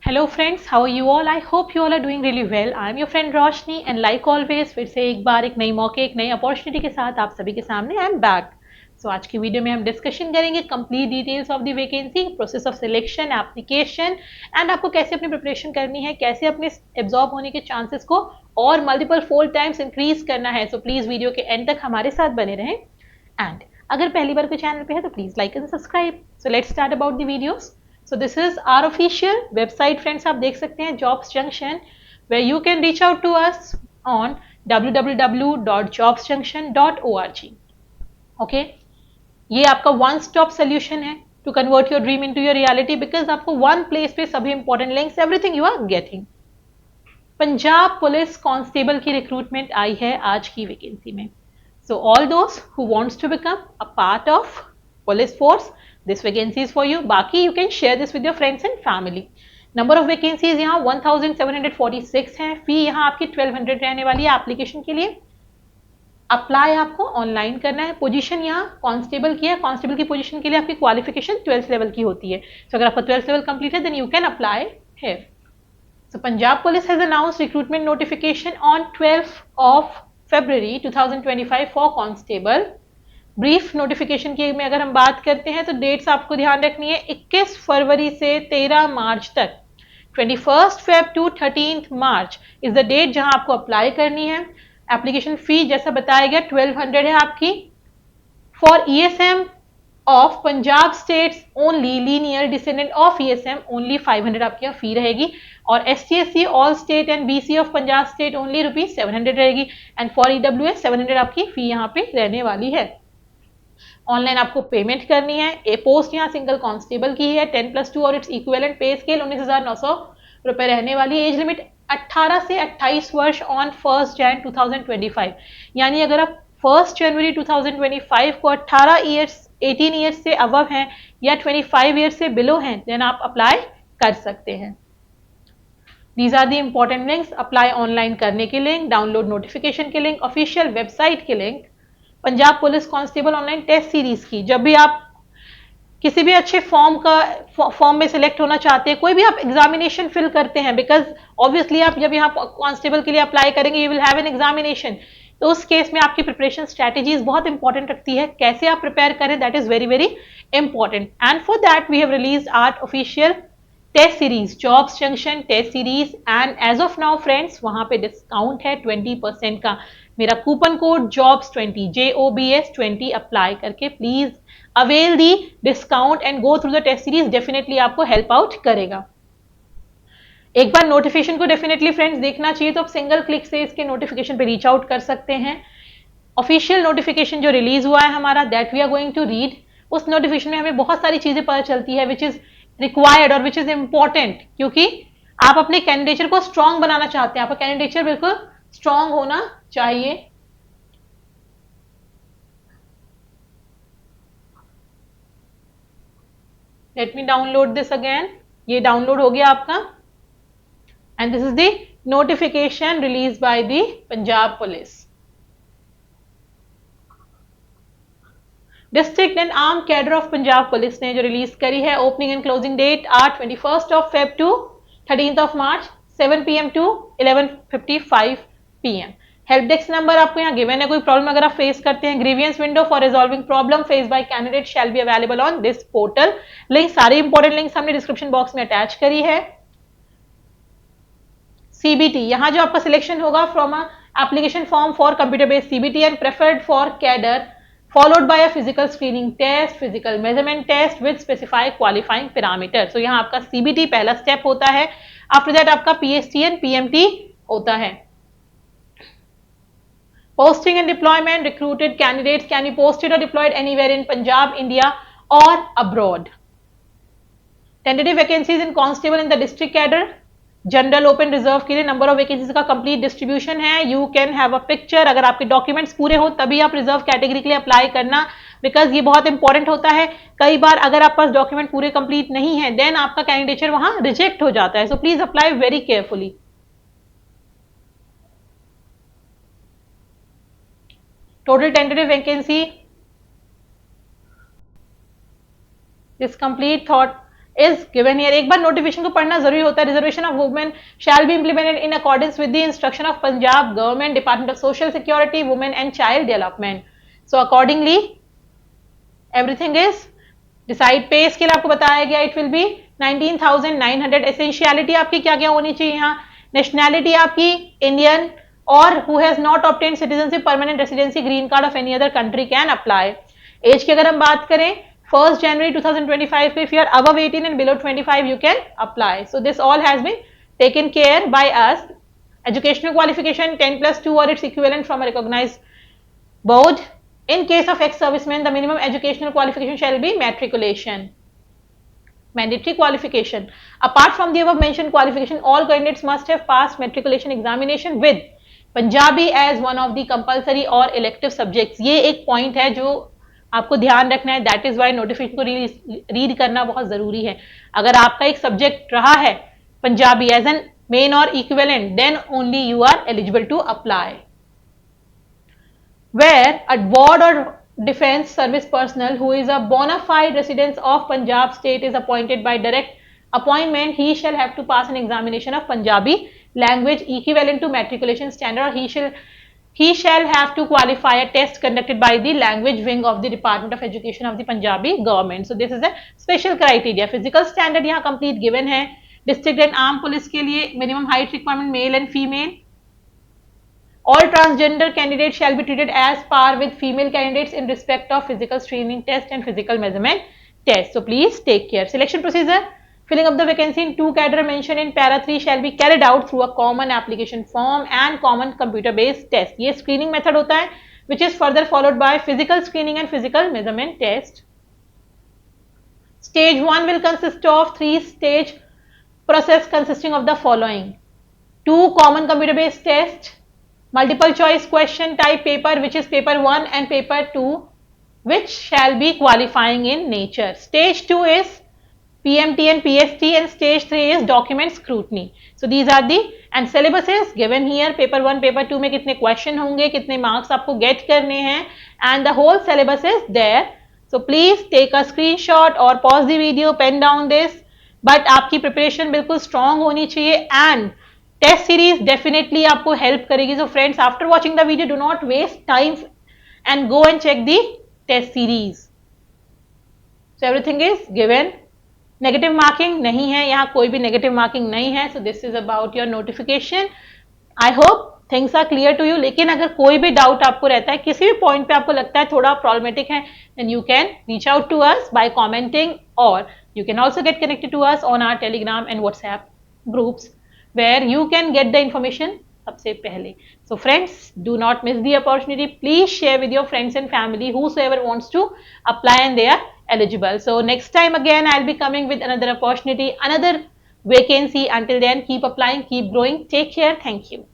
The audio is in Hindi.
Hello friends, how are you all? I hope you all are doing really well. I am your friend Roshni and like always फिर से एक बार एक नई मौके एक नई अपॉर्चुनिटी के साथ आप सभी के सामने आई एम बैक। सो आज की वीडियो में हम डिस्कशन करेंगे complete details of the vacancy, process of selection, application and आपको कैसे अपनी प्रिपरेशन करनी है, कैसे अपने एब्जॉर्ब होने के चांसेस को और मल्टीपल 4 टाइम्स इंक्रीज करना है। सो प्लीज वीडियो के एंड तक हमारे साथ बने रहें एंड अगर पहली बार कोई चैनल पे है तो please like and subscribe. So let's start about the videos. So this is our official website friends, आप देख सकते हैं Jobs Junction, where you can reach out to us on www.jobsjunction.org. Okay, ये आपका one stop solution है to convert your dream into your reality because आपको one place पे सभी important links everything you are getting. Punjab police constable की रिक्रूटमेंट आई है आज की वैकेंसी में। So all those who wants to become a part of police force, this vacancy is for you. बाकी you can share this with your friends and family. Number of vacancies यहाँ 1746 है। फी यहाँ आपकी 1200 रहने वाली है एप्लीकेशन के लिए। अप्लाई आपको ऑनलाइन करना है। पोजीशन यहाँ कांस्टेबल की है। कांस्टेबल की पोजीशन के लिए आपकी क्वालिफिकेशन 12th लेवल की होती है। तो अगर आपका 12th लेवल कंप्लीट है then you can apply here. So Punjab Police has announced recruitment notification on 12th of February 2025 for constable. Brief notification की में अगर हम बात करते हैं तो डेट्स आपको ध्यान रखनी है 21 फरवरी से 13 मार्च तक। 21st Feb to 13th March is the date जहां आपको अप्लाई करनी है। एप्लीकेशन फी जैसा बताया गया 1200 है आपकी। For ESM of Punjab states only linear descendant of ESM only 500 आपकी यहाँ फी रहेगी और ST/SC all state and BC of Punjab state only ₹700 रहेगी एंड फॉर EWS 700 आपकी फी यहाँ पे रहने वाली है। ऑनलाइन आपको पेमेंट करनी है। ए पोस्ट यहाँ सिंगल कांस्टेबल की है 10+2 और इट्स इक्विवेलेंट पे स्केल 19,900 रुपए रहने वाली है। एज लिमिट 18 से 28 वर्ष ऑन 1 जनवरी 2025, यानी अगर आप 1 जनवरी 2025 को 18 ईयर्स से अबव हैं या 25 ईयर्स से बिलो हैं देन आप अप्लाई कर सकते हैं। These are the important links. Apply online करने के लिंक, डाउनलोड नोटिफिकेशन के लिंक, ऑफिशियल वेबसाइट के लिंक, Punjab police constable online test series की। जब भी आप किसी भी अच्छे फॉर्म में सिलेक्ट होना चाहते हैं, कोई भी आप एग्जामिनेशन फिल करते हैं, बिकॉज ऑब्वियसली आप जब यहाँ कांस्टेबल के लिए अप्लाई करेंगे you will have an examination, तो उस केस में आपकी प्रिपरेशन स्ट्रैटेजीज बहुत इंपॉर्टेंट रखती है। कैसे आप प्रिपेयर करें that is very very important and for that we have released our official test series jobs junction test series and as of now friends वहां पे डिस्काउंट है 20% का। मेरा coupon code JOBS20 JOBS20 apply करके please avail the discount and go through the test series, definitely आपको हेल्प आउट करेगा। एक बार नोटिफिकेशन को डेफिनेटली फ्रेंड्स देखना चाहिए तो आप सिंगल क्लिक से इसके नोटिफिकेशन पे रीच आउट कर सकते हैं। ऑफिशियल नोटिफिकेशन जो रिलीज हुआ है हमारा that we are going to read, उस नोटिफिकेशन में हमें बहुत सारी चीजें पता चलती है विच इज रिक्वायर्ड और विच इज इंपॉर्टेंट, क्योंकि आप अपने कैंडिडेचर को स्ट्रांग बनाना चाहते हैं। आपका कैंडिडेचर बिल्कुल स्ट्रांग होना चाहिए। Let me download this again. ये डाउनलोड हो गया आपका and this is the notification release by the Punjab police. District and arm cadre of Punjab police ने जो रिलीज करी है। Opening and closing date are 21st of Feb to 13th of March 7 PM to 11:55 PM। Help desk number आपको यहाँ गिवन है। कोई प्रॉब्लम अगर आप फेस करते हैं, grievance window for resolving problem face by candidate shall be available on this portal. Link सारी इंपॉर्टेंट लिंक्स हमने डिस्क्रिप्शन बॉक्स में अटैच करी है। CBT यहाँ जो आपका सिलेक्शन होगा from application form for computer based CBT and preferred for cadre followed by a physical screening test, physical measurement test with specified qualifying parameter। So यहाँ आपका CBT पहला स्टेप होता है। आफ्टर दैट आपका PST एंड PMT होता है। Posting and deployment, recruited candidates can be posted or deployed anywhere in Punjab, India or abroad। Tentative vacancies in constable in the district cadre, general open reserve के लिए नंबर ऑफ वैकेंसीज का कंप्लीट डिस्ट्रीब्यूशन है। You can have a picture, अगर आपके डॉक्यूमेंट्स पूरे हो तभी आप रिजर्व कैटेगरी के लिए अप्लाई करना, बिकॉज ये बहुत इंपॉर्टेंट होता है। कई बार अगर आप पास डॉक्यूमेंट पूरे कंप्लीट नहीं है देन आपका कैंडिडेचर वहां रिजेक्ट हो जाता है। So please apply very carefully. Total tentative vacancy, this complete thought is given here. एक बार नोटिफिकेशन को पढ़ना जरूरी होता है. Reservation of women shall be implemented in accordance with the instruction of Punjab government, Department of Social Security, Women and Child Development. So accordingly everything is decide. पे स्केल आपको बताया गया, it will be 19,900. एसेंशियलिटी आपकी क्या क्या होनी चाहिए यहाँ. नेशनैलिटी आपकी इंडियन और who has not obtained citizenship, permanent residency, green card of any other country can apply. Age की अगर हम बात करें 1st January 2025 पे, if you are above 18 and below 25 you can apply. So this all has been taken care by us. Educational qualification 10+2 or its equivalent from a recognized board. In case of ex-servicemen, the minimum educational qualification shall be matriculation. Mandatory qualification. Apart from the above mentioned qualification, all candidates must have passed matriculation examination with Punjabi as one of the compulsory or elective subjects. ये एक point है जो आपको ध्यान रखना है. दैट इज वाई नोटिफिकेशन को रीड करना बहुत जरूरी है. अगर आपका एक सब्जेक्ट रहा है Punjabi as an main or equivalent, then only you are eligible to apply. Where a ward or defence service personnel who is a bona fide resident of Punjab state is appointed by direct appointment, he shall have to pass an examination of Punjabi language equivalent to matriculation standard, or he shall have to qualify a test conducted by the language wing of the Department of Education of the Punjabi government. So this is a special criteria. Physical standard यहाँ complete given है. District and armed police के लिए minimum height requirement male and female. All transgender candidates shall be treated as par with female candidates in respect of physical screening test and physical measurement test. So please take care. Selection procedure. Filling up the vacancy in 2 cadre mentioned in para 3 shall be carried out through a common application form and common computer based test. ये screening method होता है which is further followed by physical screening and physical measurement test. Stage 1 will consist of 3-stage process consisting of the following: 2 common computer based tests, multiple choice question type paper which is paper 1 and paper 2 which shall be qualifying in nature. Stage 2 is PMT and PST, and stage 3 is document scrutiny. So these are the and syllabus is given here. paper 1 paper 2 में कितने question होंगे, कितने marks आपको get करने हैं, and the whole syllabus is there. So please take a screenshot or pause the video, pen down this. But आपकी preparation बिल्कुल strong होनी चाहिए and test series definitely आपको help करेगी. So friends, after watching the video, do not waste time and go and check the test series. So everything is given. Negative marking नहीं है यहाँ, कोई भी नेगेटिव मार्किंग नहीं है. So this is about your notification. I hope things are clear to you. लेकिन अगर कोई भी डाउट आपको रहता है, किसी भी पॉइंट पे आपको लगता है थोड़ा प्रॉब्लमेटिक है, then you can reach out to us by commenting, और you can also get connected to us on our Telegram and WhatsApp groups where you can get the information सबसे पहले. So friends, do not miss the opportunity. Please share with your friends and family whosoever wants to apply and they are eligible. So next time again I'll be coming with another opportunity, another vacancy. Until then, keep applying, keep growing. Take care. Thank you.